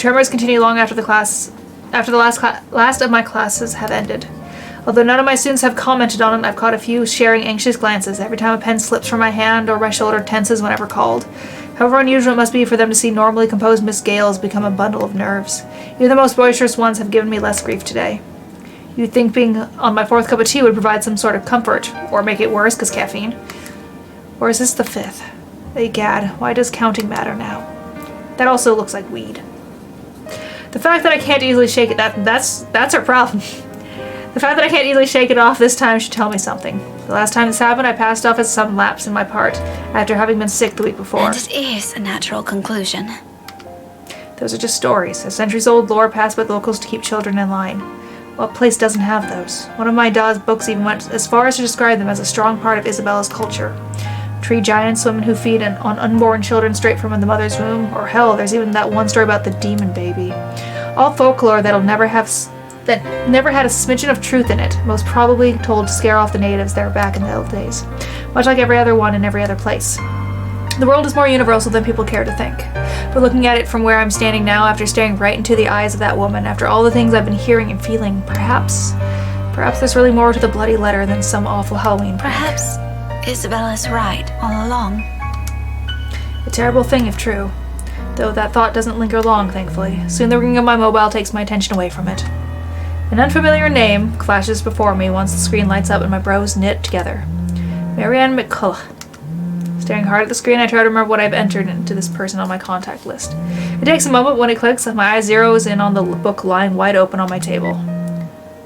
tremors continue long after the last of my classes have ended. Although none of my students have commented on it, I've caught a few sharing anxious glances every time a pen slips from my hand or my shoulder tenses whenever called. However unusual it must be for them to see normally composed Miss Gales become a bundle of nerves. Even the most boisterous ones have given me less grief today. You'd think being on my 4th cup of tea would provide some sort of comfort, or make it worse because caffeine. Or is this the 5th? Egad, why does counting matter now? That also looks like weed. The fact that I can't easily shake it, that's her problem. The fact that I can't easily shake it off this time should tell me something. The last time this happened, I passed off as some lapse in my part, after having been sick the week before. And it is a natural conclusion. Those are just stories, a centuries-old lore passed by locals to keep children in line. What place doesn't have those? One of my Dawes books even went as far as to describe them as a strong part of Isabella's culture. Tree giants, women who feed on unborn children straight from the mother's womb, or hell, there's even that one story about the demon baby. All folklore that never had a smidgen of truth in it, most probably told to scare off the natives there back in the old days, much like every other one in every other place. The world is more universal than people care to think, but looking at it from where I'm standing now, after staring right into the eyes of that woman, after all the things I've been hearing and feeling, perhaps there's really more to the bloody letter than some awful Halloween prank. Perhaps Isabella's right all along. A terrible thing if true, though that thought doesn't linger long, thankfully. Soon the ringing of my mobile takes my attention away from it. An unfamiliar name flashes before me once the screen lights up and my brows knit together. Marianne McCullough. Staring hard at the screen, I try to remember what I've entered into this person on my contact list. It takes a moment. When it clicks, my eye zeroes in on the book lying wide open on my table.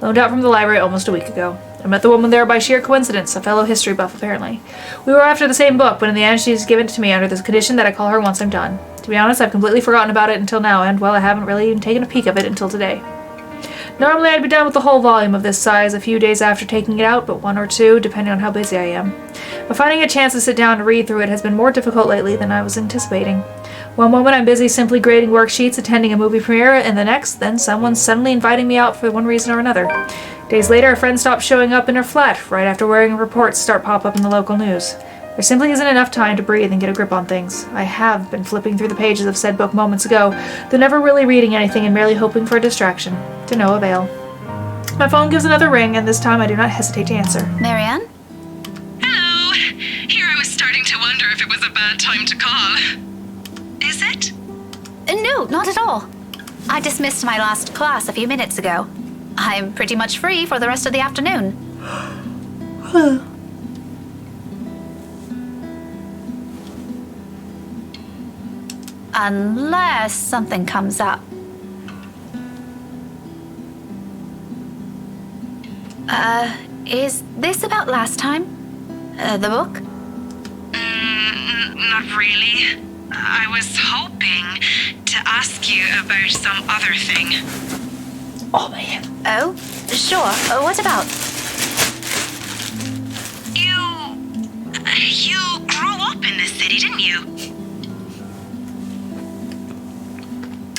Loaned out from the library almost a week ago. I met the woman there by sheer coincidence, a fellow history buff apparently. We were after the same book, but in the end she's given it to me under this condition that I call her once I'm done. To be honest, I've completely forgotten about it until now, and, well, I haven't really even taken a peek of it until today. Normally I'd be done with the whole volume of this size a few days after taking it out, but 1 or 2, depending on how busy I am. But finding a chance to sit down and read through it has been more difficult lately than I was anticipating. One moment I'm busy simply grading worksheets, attending a movie premiere, and the next, then someone's suddenly inviting me out for one reason or another. Days later, a friend stops showing up in her flat, right after wearing reports start pop up in the local news. There simply isn't enough time to breathe and get a grip on things. I have been flipping through the pages of said book moments ago, though never really reading anything and merely hoping for a distraction. To no avail. My phone gives another ring, and this time I do not hesitate to answer. Marianne? Hello. Here I was starting to wonder if it was a bad time to call. Is it? No, not at all. I dismissed my last class a few minutes ago. I'm pretty much free for the rest of the afternoon. Unless something comes up. Is this about last time? The book? Not really. I was hoping to ask you about some other thing. Oh, man. Oh, sure. What about? You grew up in this city, didn't you?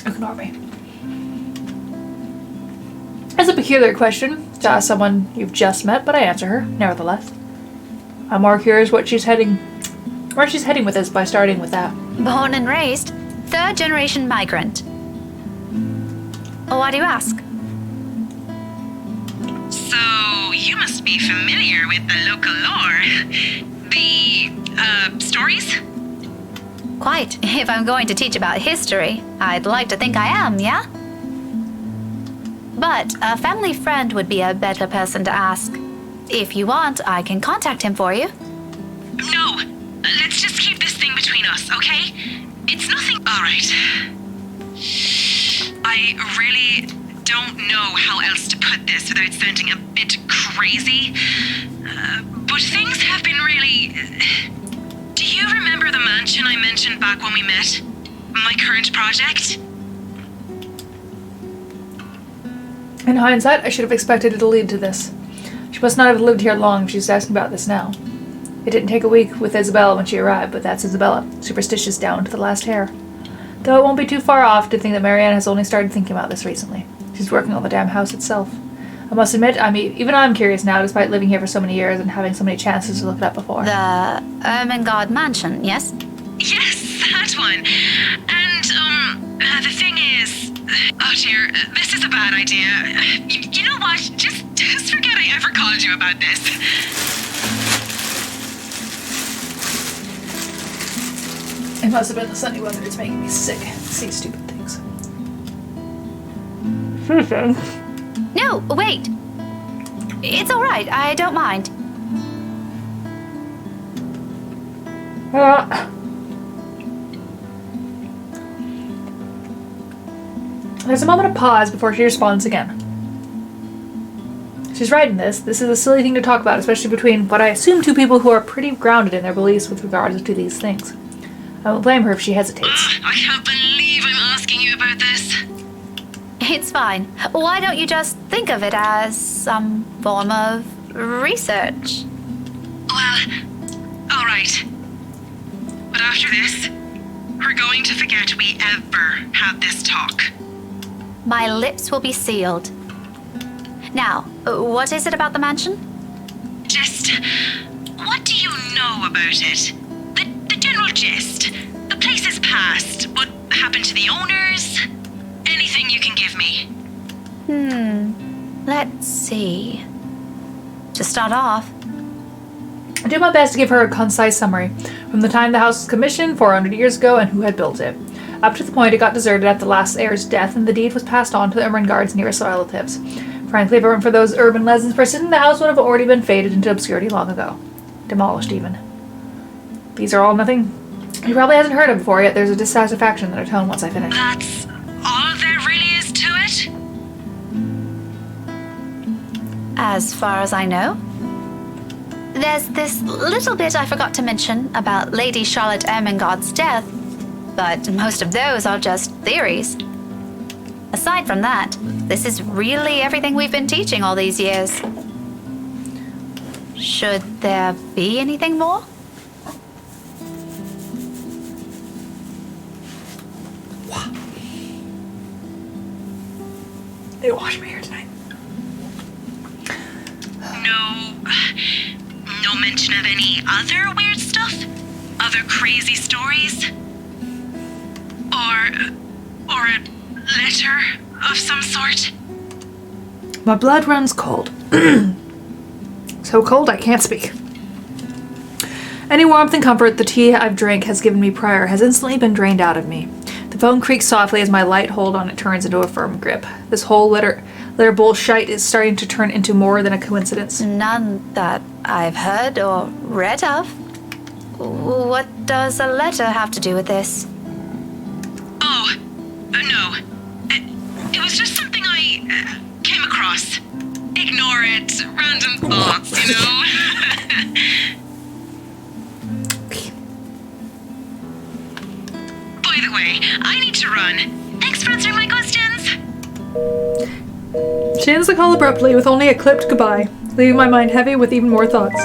Ignore me. It's a peculiar question to ask someone you've just met, but I answer her, nevertheless. I'm more curious where she's heading with this by starting with that. Born and raised, 3rd-generation migrant. Why do you ask? So, you must be familiar with the local lore. The, stories? Quite. If I'm going to teach about history, I'd like to think I am, yeah? But a family friend would be a better person to ask. If you want, I can contact him for you. No. Let's just keep this thing between us, okay? It's nothing. All right. I really don't know how else to put this without sounding a bit crazy. But things have been really... Do you remember the mansion I mentioned back when we met? My current project? In hindsight, I should have expected it to lead to this. She must not have lived here long if she's asking about this now. It didn't take a week with Isabella when she arrived, but that's Isabella, superstitious down to the last hair. Though it won't be too far off to think that Marianne has only started thinking about this recently. She's working on the damn house itself. I must admit, even I'm curious now, despite living here for so many years and having so many chances to look it up before. The Ermengarde Mansion, yes? Yes, that one. And, The thing is... Oh dear, this is a bad idea. You know what? Just forget I ever called you about this. It must have been the sunny weather. It's making me sick to see stupid things. No, wait. It's all right. I don't mind. There's a moment of pause before she responds again. She's right in this. This is a silly thing to talk about, especially between what I assume two people who are pretty grounded in their beliefs with regards to these things. I won't blame her if she hesitates. I can't believe I'm asking you about this. It's fine. Why don't you just think of it as some form of research? Well, all right. But after this, we're going to forget we ever had this talk. My lips will be sealed. Now, what is it about the mansion? Just, what do you know about it? The general gist. The place's past. What happened to the owners? Anything you can give me. Let's see. To start off, I do my best to give her a concise summary, from the time the house was commissioned 400 years ago and who had built it, up to the point it got deserted at the last heir's death and the deed was passed on to the Ermengarde's nearest relatives. Frankly, if it weren't for those urban legends persisting, the house would have already been faded into obscurity long ago. Demolished, even. These are all nothing he probably hasn't heard of before, yet there's a dissatisfaction in her tone once I finish. That's all there really is to it? as far as I know. There's this little bit I forgot to mention about Lady Charlotte Ermengarde's death, but most of those are just theories. Aside from that, this is really everything we've been teaching all these years. Should there be anything more? They wash my hair tonight. No mention of any other weird stuff? Other crazy stories? Or a letter of some sort? My blood runs cold. So cold I can't speak. Any warmth and comfort the tea I've drank has given me prior has instantly been drained out of me. The phone creaks softly as my light hold on it turns into a firm grip. This whole letter bullshit is starting to turn into more than a coincidence. None that I've heard or read of. What does a letter have to do with this? Oh, no. It was just something I came across. Ignore it. Random thoughts, you know? By the way, I need to run. Thanks for answering my questions. She ends the call abruptly with only a clipped goodbye, leaving my mind heavy with even more thoughts.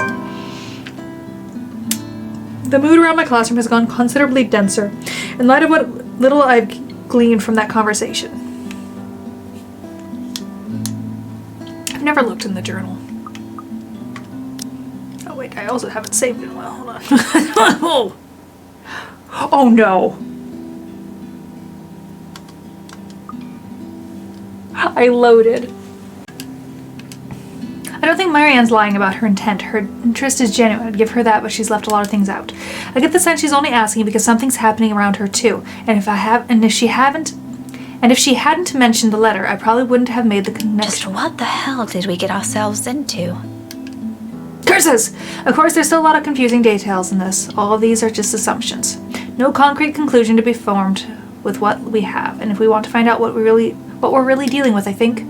The mood around my classroom has gone considerably denser, in light of what little I've gleaned from that conversation. I've never looked in the journal. Oh wait, I also haven't saved it well. Hold on. Oh no! I loaded. I don't think Marianne's lying about her intent. Her interest is genuine. I'd give her that, but she's left a lot of things out. I get the sense she's only asking because something's happening around her too. And if she hadn't mentioned the letter, I probably wouldn't have made the connection. Just what the hell did we get ourselves into? Curses! Of course, there's still a lot of confusing details in this. All of these are just assumptions. No concrete conclusion to be formed with what we have. And if we want to find out what we're really dealing with, I think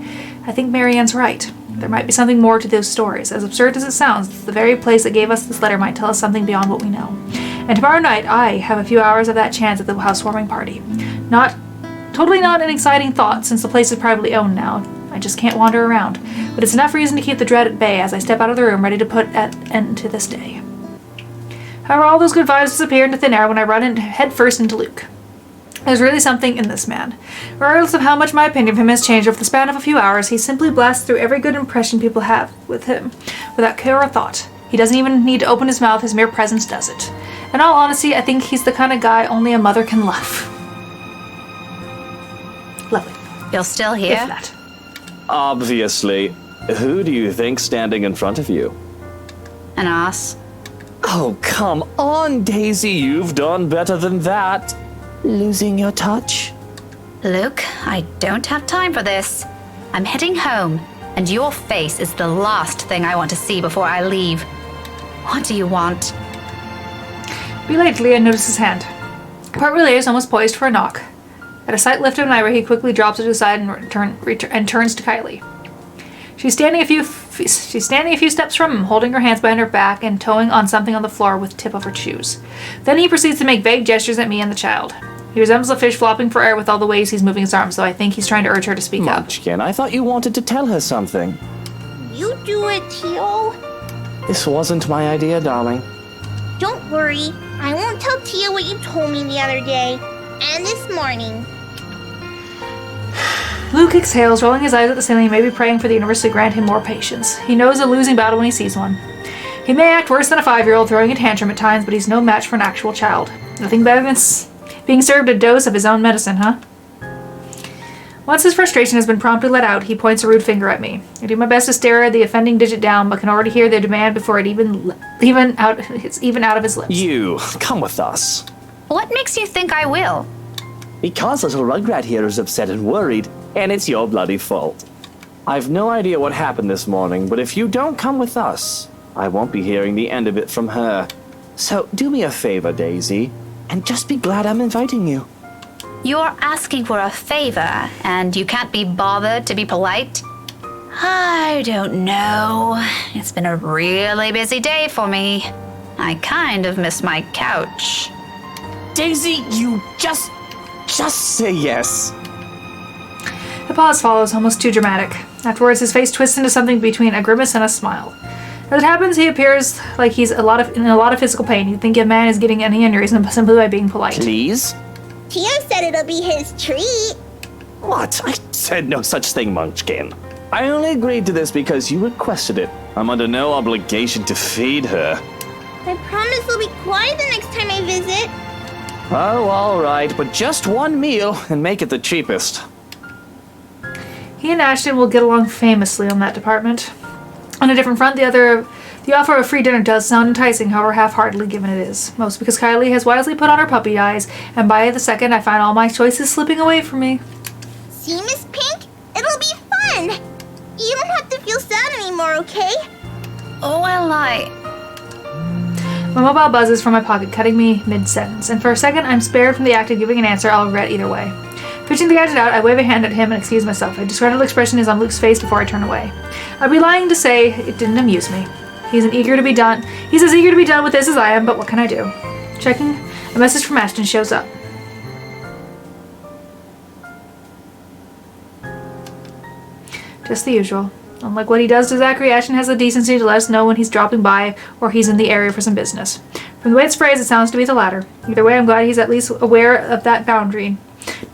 Marianne's right. There might be something more to those stories. As absurd as it sounds, the very place that gave us this letter might tell us something beyond what we know. And tomorrow night, I have a few hours of that chance at the housewarming party. Totally not an exciting thought, since the place is privately owned now. I just can't wander around. But it's enough reason to keep the dread at bay as I step out of the room, ready to put an end to this day. However, all those good vibes disappear into thin air when I run head first into Luke. There's really something in this man. Regardless of how much my opinion of him has changed over the span of a few hours, he simply blasts through every good impression people have with him, without care or thought. He doesn't even need to open his mouth, his mere presence does it. In all honesty, I think he's the kind of guy only a mother can love. You're still If here? that. Obviously. Who do you think's standing in front of you? An ass. Oh, come on, Daisy. You've done better than that. Losing your touch? Luke, I don't have time for this. I'm heading home, and your face is the last thing I want to see before I leave. What do you want? Belatedly, I notice his hand. Part relay is almost poised for a knock. At a slight lift of an eyebrow, he quickly drops it aside and turns to Kylie. She's standing a few steps from him, holding her hands behind her back and toeing on something on the floor with the tip of her shoes. Then he proceeds to make vague gestures at me and the child. He resembles a fish flopping for air with all the ways he's moving his arms, so I think he's trying to urge her to speak up. Munchkin, I thought you wanted to tell her something. You do it, Tio. This wasn't my idea, darling. Don't worry. I won't tell Tia what you told me the other day. And this morning. Luke exhales, rolling his eyes at the ceiling, maybe praying for the universe to grant him more patience. He knows a losing battle when he sees one. He may act worse than a 5-year-old throwing a tantrum at times, but he's no match for an actual child. Nothing better than being served a dose of his own medicine, huh? Once his frustration has been promptly let out, he points a rude finger at me. I do my best to stare the offending digit down, but can already hear the demand before it's even out of his lips. You, come with us. What makes you think I will? Because little Rugrat here is upset and worried, and it's your bloody fault. I've no idea what happened this morning, but if you don't come with us, I won't be hearing the end of it from her. So do me a favor, Daisy, and just be glad I'm inviting you. You're asking for a favor, and you can't be bothered to be polite? I don't know. It's been a really busy day for me. I kind of miss my couch. Daisy, you just say yes. A pause follows, almost too dramatic. Afterwards, his face twists into something between a grimace and a smile. As it happens, he appears like he's in a lot of physical pain. You'd think a man is getting any aneurysm simply by being polite. Please? Tio said it'll be his treat. What? I said no such thing, Munchkin. I only agreed to this because you requested it. I'm under no obligation to feed her. I promise I'll be quiet the next time I visit. Oh, all right, but just one meal and make it the cheapest. He and Ashton will get along famously on that department. On a different front, the offer of a free dinner does sound enticing, however half-heartedly given it is. Most because Kylie has wisely put on her puppy eyes, and by the second I find all my choices slipping away from me. See, Miss Pink? It'll be fun. You don't have to feel sad anymore, okay? Oh, well, My mobile buzzes from my pocket, cutting me mid-sentence, and for a second I'm spared from the act of giving an answer I'll regret either way. Pitching the gadget out, I wave a hand at him and excuse myself. A disgruntled expression is on Luke's face before I turn away. I'd be lying to say it didn't amuse me. He's as eager to be done with this as I am, but what can I do? Checking, a message from Ashton shows up. Just the usual. Unlike what he does to Zachary, Ashton has the decency to let us know when he's dropping by or he's in the area for some business. From the way it's phrased, it sounds to be the latter. Either way, I'm glad he's at least aware of that boundary.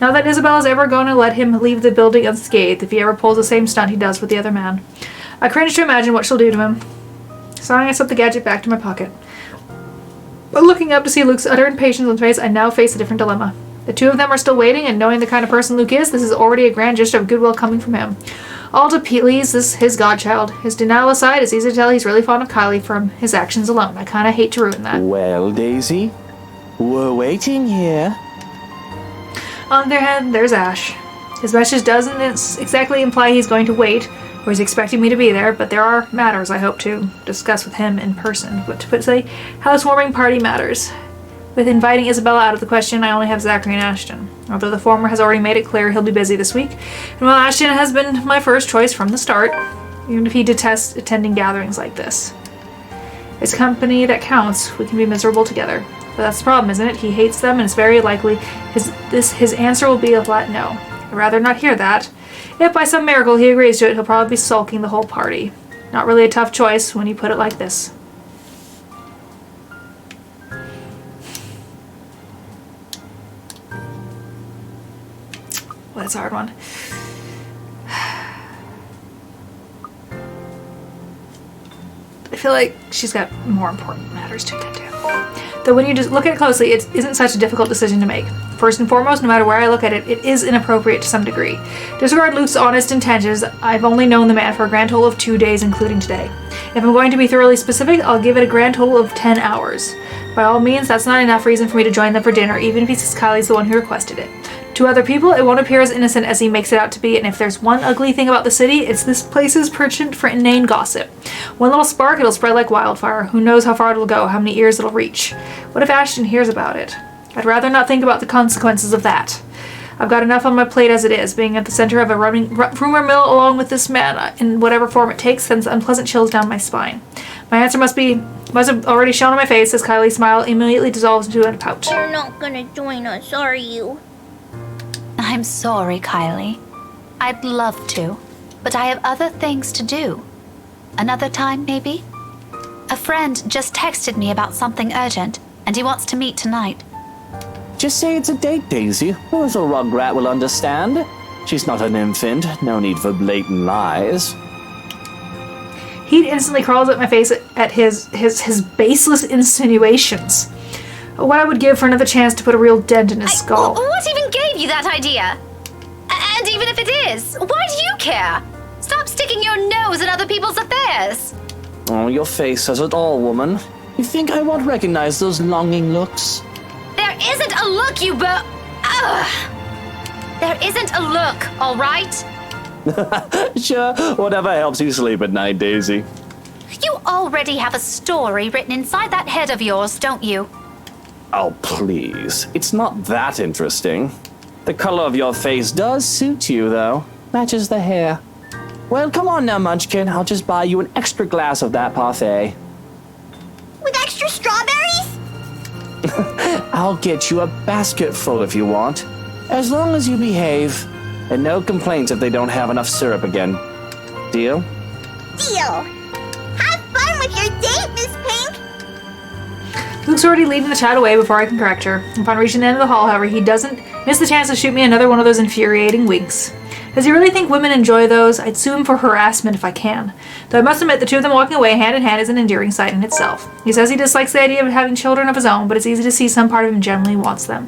Not that Isabella's ever going to let him leave the building unscathed if he ever pulls the same stunt he does with the other man. I cringe to imagine what she'll do to him. Sighing, I slip the gadget back to my pocket. But looking up to see Luke's utter impatience on his face, I now face a different dilemma. The two of them are still waiting, and knowing the kind of person Luke is, this is already a grand gesture of goodwill coming from him. All to please his godchild. His denial aside, it's easy to tell he's really fond of Kylie from his actions alone. I kinda hate to ruin that. Well, Daisy, we're waiting here. On the other hand, there's Ash. His message doesn't exactly imply he's going to wait, or he's expecting me to be there, but there are matters I hope to discuss with him in person. But to say, housewarming party matters. With inviting Isabella out of the question, I only have Zachary and Ashton. Although the former has already made it clear he'll be busy this week, and while Ashton has been my first choice from the start, even if he detests attending gatherings like this. It's company that counts. We can be miserable together. But that's the problem, isn't it? He hates them, and it's very likely his answer will be a flat no. I'd rather not hear that. If by some miracle he agrees to it, he'll probably be sulking the whole party. Not really a tough choice when you put it like this. Well, that's a hard one. I feel like she's got more important matters to attend to. Though when you just look at it closely, it isn't such a difficult decision to make. First and foremost, no matter where I look at it, it is inappropriate to some degree. Disregard Luke's honest intentions. I've only known the man for a grand total of 2 days, including today. If I'm going to be thoroughly specific, I'll give it a grand total of 10 hours. By all means, that's not enough reason for me to join them for dinner, even if he says Kylie's the one who requested it. To other people, it won't appear as innocent as he makes it out to be, and if there's one ugly thing about the city, it's this place's penchant for inane gossip. One little spark, it'll spread like wildfire. Who knows how far it'll go, how many ears it'll reach. What if Ashton hears about it? I'd rather not think about the consequences of that. I've got enough on my plate as it is. Being at the center of a rumor mill along with this man, in whatever form it takes, sends unpleasant chills down my spine. My answer must have already shown on my face as Kylie's smile immediately dissolves into a pout. You're not gonna join us, are you? I'm sorry, Kylie. I'd love to, but I have other things to do. Another time, maybe? A friend just texted me about something urgent, and he wants to meet tonight. Just say it's a date, Daisy. A little rugrat will understand. She's not an infant. No need for blatant lies. Heat instantly crawls up my face at his baseless insinuations. What I would give for another chance to put a real dent in his skull. What even gave you that idea? And even if it is, why do you care? Stop sticking your nose in other people's affairs. Oh, your face says it all, woman. You think I won't recognize those longing looks? There isn't a look, you There isn't a look, all right? Sure, whatever helps you sleep at night, Daisy. You already have a story written inside that head of yours, don't you? Oh, please. It's not that interesting. The color of your face does suit you, though. Matches the hair. Well, come on now, Munchkin. I'll just buy you an extra glass of that parfait. With extra strawberries? I'll get you a basket full if you want. As long as you behave. And no complaints if they don't have enough syrup again. Deal? Deal. Have fun with your date, Miss Pink. Luke's already leading the chat away before I can correct her. Upon reaching the end of the hall, however, he doesn't miss the chance to shoot me another one of those infuriating winks. Does he really think women enjoy those? I'd sue him for harassment if I can. Though I must admit the two of them walking away hand in hand is an endearing sight in itself. He says he dislikes the idea of having children of his own, but it's easy to see some part of him generally wants them.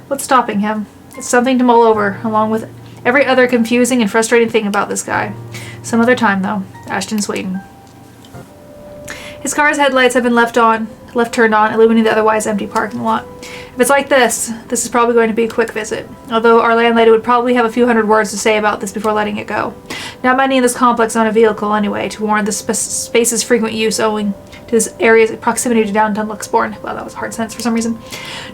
What's stopping him? It's something to mull over, along with every other confusing and frustrating thing about this guy. Some other time, though. Ashton's waiting. His car's headlights have been left turned on, illuminating the otherwise empty parking lot. If it's like this is probably going to be a quick visit, although our landlady would probably have a few hundred words to say about this before letting it go. Not many in this complex own a vehicle anyway, to warrant the space's frequent use owing to this area's proximity to downtown Luxbourne. Well, that was a hard sentence for some reason.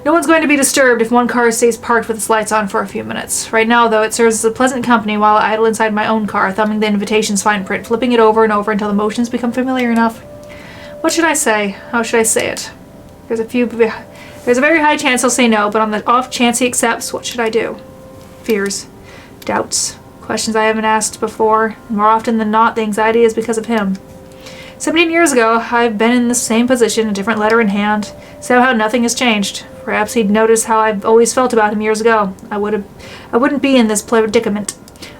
No one's going to be disturbed if one car stays parked with its lights on for a few minutes. Right now, though, it serves as a pleasant company while I idle inside my own car, thumbing the invitation's fine print, flipping it over and over until the motions become familiar enough. What should I say? How should I say it? There's a very high chance he'll say no, but on the off chance he accepts, what should I do? Fears, doubts, questions I haven't asked before, and more often than not, the anxiety is because of him. 17 years ago, I've been in the same position, a different letter in hand. Somehow nothing has changed. Perhaps he'd noticed how I've always felt about him years ago. I wouldn't be in this predicament.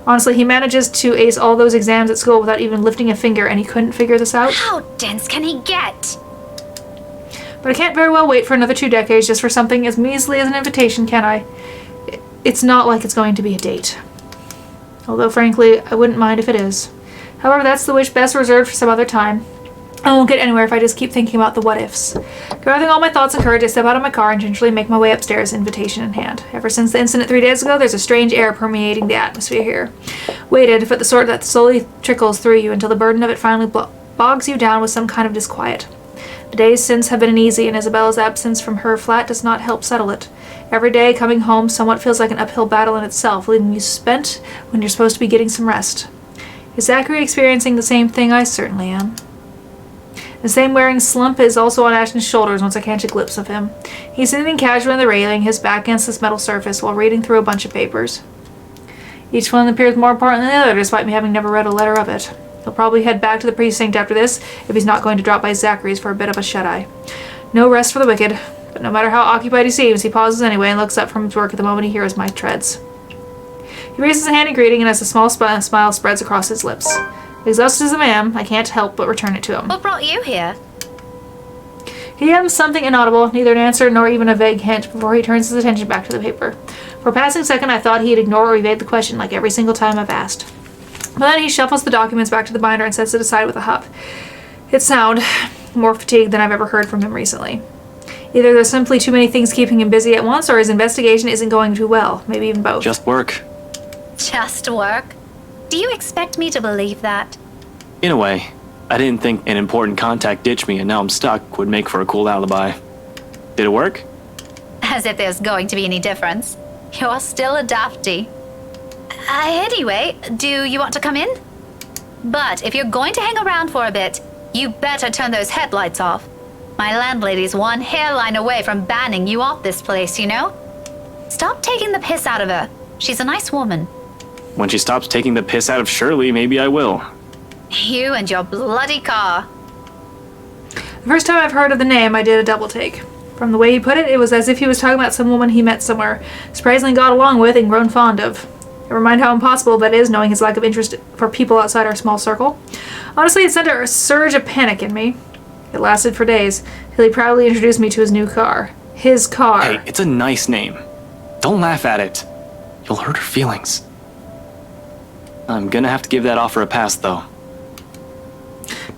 Honestly, he manages to ace all those exams at school without even lifting a finger, and he couldn't figure this out. How dense can he get? But I can't very well wait for another 2 decades just for something as measly as an invitation, can I? It's not like it's going to be a date. Although, frankly, I wouldn't mind if it is. However, that's the wish best reserved for some other time. I won't get anywhere if I just keep thinking about the what-ifs. Gathering all my thoughts and courage, I step out of my car and gingerly make my way upstairs, invitation in hand. Ever since the incident 3 days ago, there's a strange air permeating the atmosphere here. Weighted, but the sort that slowly trickles through you until the burden of it finally bogs you down with some kind of disquiet. The days since have been uneasy, and Isabella's absence from her flat does not help settle it. Every day, coming home somewhat feels like an uphill battle in itself, leaving you spent when you're supposed to be getting some rest. Is Zachary experiencing the same thing? I certainly am. The same wearing slump is also on Ashton's shoulders once I catch a glimpse of him. He's sitting casually on the railing, his back against this metal surface, while reading through a bunch of papers. Each one appears more important than the other, despite me having never read a letter of it. He'll probably head back to the precinct after this, if he's not going to drop by Zachary's for a bit of a shut-eye. No rest for the wicked, but no matter how occupied he seems, he pauses anyway and looks up from his work at the moment he hears my treads. He raises a hand in greeting, and as a small smile spreads across his lips. Exhausted as I am, I can't help but return it to him. What brought you here? He hums something inaudible, neither an answer nor even a vague hint, before he turns his attention back to the paper. For a passing second, I thought he'd ignore or evade the question like every single time I've asked. But then he shuffles the documents back to the binder and sets it aside with a huff. It's sound, more fatigued than I've ever heard from him recently. Either there's simply too many things keeping him busy at once, or his investigation isn't going too well. Maybe even both. Just work. Just work? Do you expect me to believe that? In a way. I didn't think an important contact ditched me and now I'm stuck would make for a cool alibi. Did it work? As if there's going to be any difference. You're still a dafty. Anyway, do you want to come in? But if you're going to hang around for a bit, you better turn those headlights off. My landlady's one hairline away from banning you off this place, you know? Stop taking the piss out of her. She's a nice woman. When she stops taking the piss out of Shirley, maybe I will. You and your bloody car. The first time I've heard of the name, I did a double take. From the way he put it, it was as if he was talking about some woman he met somewhere, surprisingly got along with and grown fond of. It reminded how impossible that is, knowing his lack of interest for people outside our small circle. Honestly, it sent a surge of panic in me. It lasted for days, till he proudly introduced me to his new car. His car. Hey, it's a nice name. Don't laugh at it. You'll hurt her feelings. I'm gonna have to give that offer a pass, though.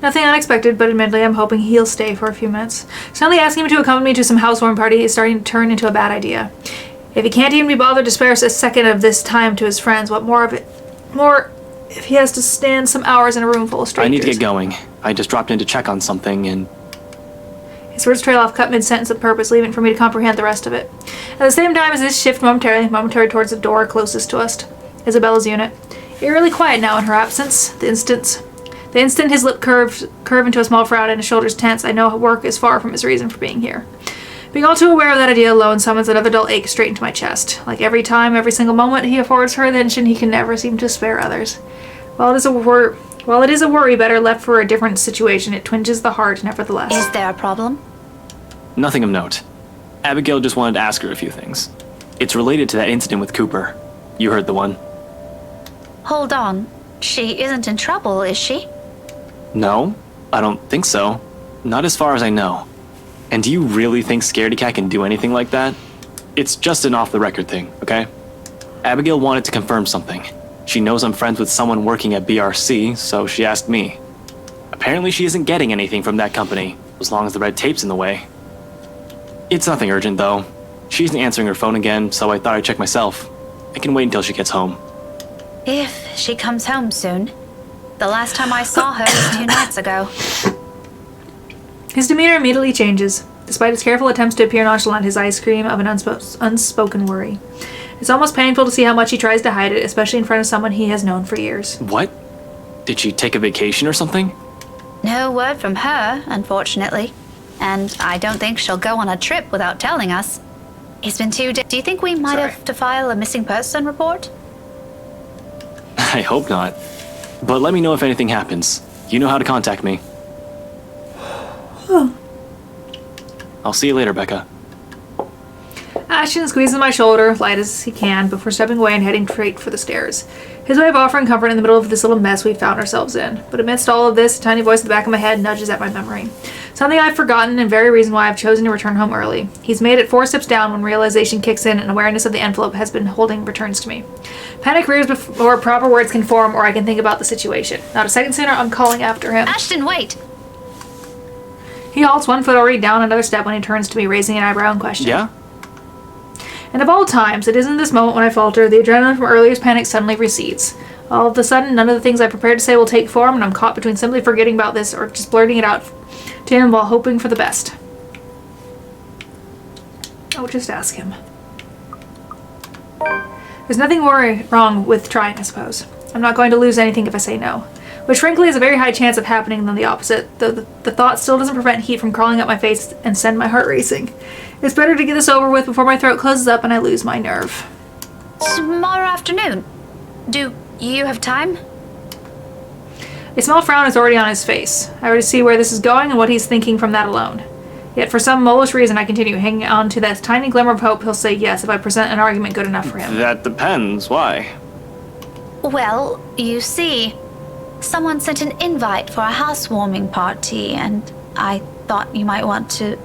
Nothing unexpected, but admittedly I'm hoping he'll stay for a few minutes. Suddenly asking him to accompany me to some housewarming party is starting to turn into a bad idea. If he can't even be bothered to spare us a second of this time to his friends, what more if he has to stand some hours in a room full of strangers? I need to get going. I just dropped in to check on something and... His words trail off cut mid-sentence of purpose, leaving for me to comprehend the rest of it. At the same time as this shift momentarily towards the door closest to us, Isabella's unit. Eerily quiet now in her absence. The instant his lip curve into a small frown and his shoulders tense, I know work is far from his reason for being here. Being all too aware of that idea alone summons another dull ache straight into my chest. Like every single moment he affords her attention, he can never seem to spare others. While it is a worry better left for a different situation, it twinges the heart nevertheless. Is there a problem? Nothing of note. Abigail just wanted to ask her a few things. It's related to that incident with Cooper. You heard the one. Hold on. She isn't in trouble, is she? No, I don't think so. Not as far as I know. And do you really think Scaredy Cat can do anything like that? It's just an off-the-record thing, okay? Abigail wanted to confirm something. She knows I'm friends with someone working at BRC, so she asked me. Apparently she isn't getting anything from that company, as long as the red tape's in the way. It's nothing urgent, though. She isn't answering her phone again, so I thought I'd check myself. I can wait until she gets home. If she comes home soon. The last time I saw her was 2 nights ago. His demeanor immediately changes. Despite his careful attempts to appear nonchalant, his eyes scream of an unspoken worry. It's almost painful to see how much he tries to hide it, especially in front of someone he has known for years. What? Did she take a vacation or something? No word from her, unfortunately. And I don't think she'll go on a trip without telling us. It's been 2 days. Do you think we might have to file a missing person report? I hope not. But let me know if anything happens. You know how to contact me. I'll see you later, Becca. Ashton squeezes my shoulder, light as he can, before stepping away and heading straight for the stairs. His way of offering comfort in the middle of this little mess we found ourselves in. But amidst all of this, a tiny voice in the back of my head nudges at my memory. Something I've forgotten and very reason why I've chosen to return home early. He's made it 4 steps down when realization kicks in and awareness of the envelope has been holding returns to me. Panic rears before proper words can form or I can think about the situation. Not a second sooner, I'm calling after him. Ashton, wait! He halts 1 foot already down another step when he turns to me, raising an eyebrow in question. Yeah? And of all times, it is in this moment when I falter, the adrenaline from earlier's panic suddenly recedes. All of a sudden, none of the things I prepared to say will take form, and I'm caught between simply forgetting about this or just blurting it out to him while hoping for the best. Oh, just ask him. There's nothing wrong with trying, I suppose. I'm not going to lose anything if I say no. Which frankly is a very high chance of happening than the opposite, though the thought still doesn't prevent heat from crawling up my face and send my heart racing. It's better to get this over with before my throat closes up and I lose my nerve. Tomorrow afternoon. Do you have time? A small frown is already on his face. I already see where this is going and what he's thinking from that alone. Yet for some molish reason I continue hanging on to that tiny glimmer of hope he'll say yes if I present an argument good enough for him. That depends. Why? Well, you see, Someone sent an invite for a housewarming party, and I thought you might want to.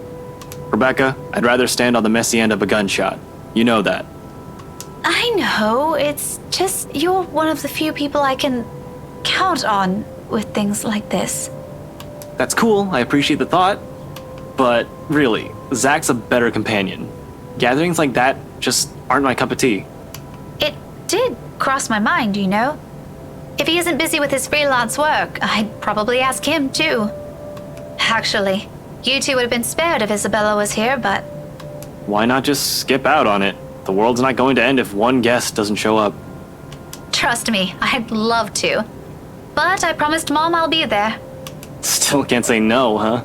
Rebecca, I'd rather stand on the messy end of a gunshot. You know that. I know, it's just you're one of the few people I can count on with things like this. That's cool, I appreciate the thought. But really, Zach's a better companion. Gatherings like that just aren't my cup of tea. It did cross my mind, you know. If he isn't busy with his freelance work, I'd probably ask him too. Actually, you two would have been spared if Isabella was here, but... Why not just skip out on it? The world's not going to end if one guest doesn't show up. Trust me, I'd love to. But I promised Mom I'll be there. Still can't say no, huh?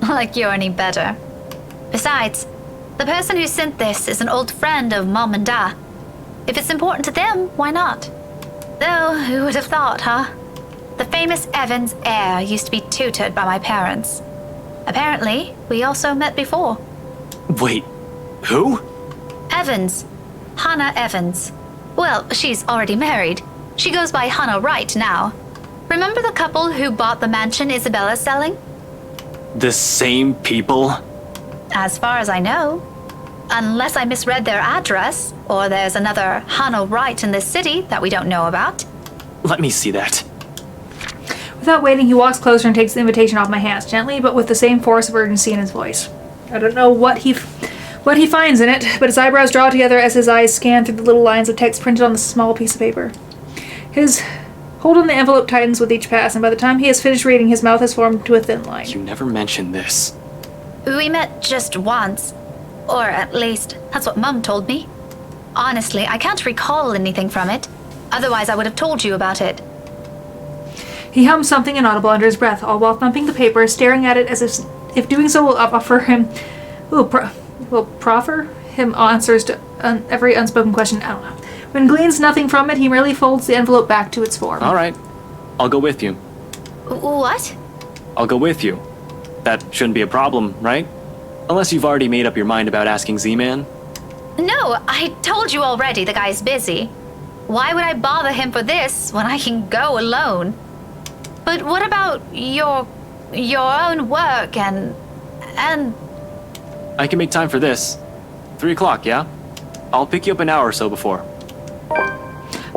Like you're any better. Besides, the person who sent this is an old friend of Mom and Dad. If it's important to them, why not? Though, who would have thought, huh? The famous Evans heir used to be tutored by my parents. Apparently, we also met before. Wait, who? Evans. Hannah Evans. Well, she's already married. She goes by Hannah Wright now. Remember the couple who bought the mansion Isabella's selling? The same people? As far as I know. Unless I misread their address, or there's another Hannah Wright in this city that we don't know about. Let me see that. Without waiting, he walks closer and takes the invitation off my hands, gently but with the same force of urgency in his voice. I don't know what he finds in it, but his eyebrows draw together as his eyes scan through the little lines of text printed on the small piece of paper. His hold on the envelope tightens with each pass, and by the time he has finished reading, his mouth has formed to a thin line. You never mentioned this. We met just once. Or at least, that's what Mum told me. Honestly, I can't recall anything from it. Otherwise, I would have told you about it. He hums something inaudible under his breath, all while thumping the paper, staring at it as if doing so will offer him... proffer him answers to every unspoken question. I don't know. When gleans nothing from it, he merely folds the envelope back to its form. All right. I'll go with you. What? I'll go with you. That shouldn't be a problem, right? Unless you've already made up your mind about asking Z-Man. No, I told you already the guy's busy. Why would I bother him for this when I can go alone? But what about your own work and... I can make time for this. 3 o'clock, yeah? I'll pick you up an hour or so before.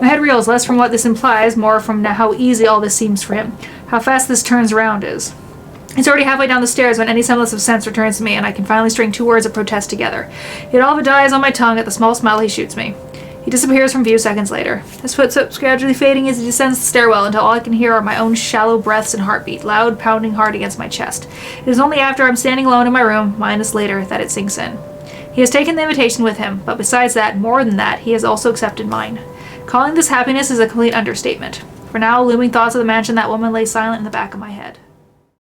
My head reels, less from what this implies, more from how easy all this seems for him. How fast this turns around is. He's already halfway down the stairs when any semblance of sense returns to me, and I can finally string 2 words of protest together. Yet all of it dies on my tongue at the small smile he shoots me. He disappears from view seconds later, his footsteps gradually fading as he descends the stairwell until all I can hear are my own shallow breaths and heartbeat, loud, pounding hard against my chest. It is only after I'm standing alone in my room, minus later, that it sinks in. He has taken the invitation with him, but besides that, more than that, he has also accepted mine. Calling this happiness is a complete understatement. For now, looming thoughts of the mansion that woman lay silent in the back of my head.